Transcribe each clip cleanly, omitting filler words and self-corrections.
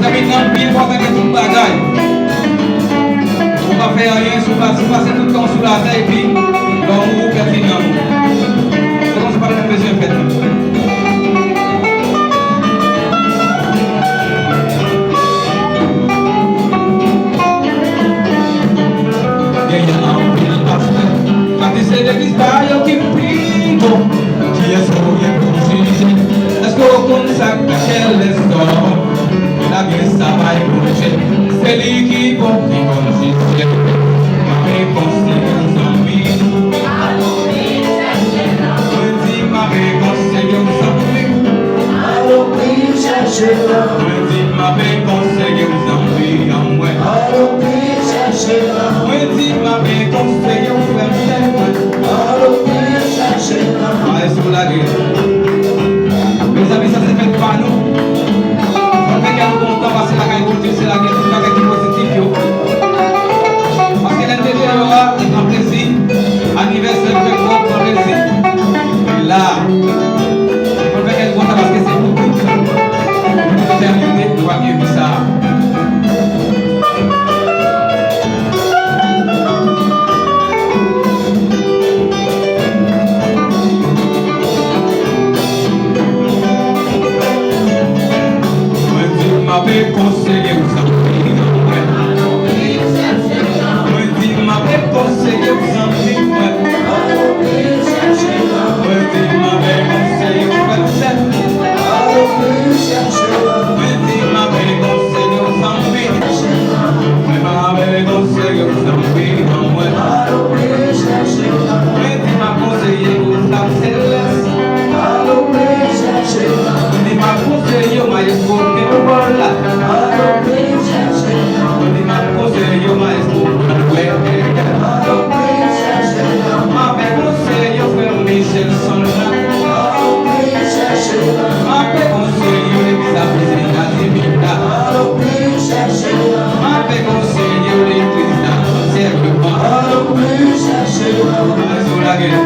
amis, dans le pile, pour faire tout le bagage. On va faire rien, si vous passez tout le temps sous la terre, et puis, on vous fait finir. C'est comme ça, pas le besoin de faire. C'est l'église par qui prie, qui est sauvé pour Jésus. Est-ce qu'on consacre quel estor? La vie ça va évoluer. C'est lui qui va vivre Jésus. Ma réconciliation en vie. Ma réconciliation en vie. Ma réconciliation en vie. Ma réconciliation sur la guerre. Mes amis, ça se fait pas nous. On fait qu'elle nous content parce que la guerre, c'est la guerre, c'est la guerre positive. Parce que l'intérieur aura un plaisir. Anniversaire de grand plaisir. Et là, on fait qu'elle content parce que c'est pour terminer, on va vivre ça. M'avez conseillé vous en prier. M'avez conseillé vous en prier. M'avez conseillé vous faire ça. M'avez conseillé vous en prier. M'avez conseillé vous en prier. M'a conseillé vous en céleste. M'a conseillé vous maestro. Voilà. Ma conseil au maestro, ma conseil au frère Michel Sonja, ma conseil au l'église à Divina, ma conseil au l'église à Serpent, sur la guerre.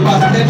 Pastor,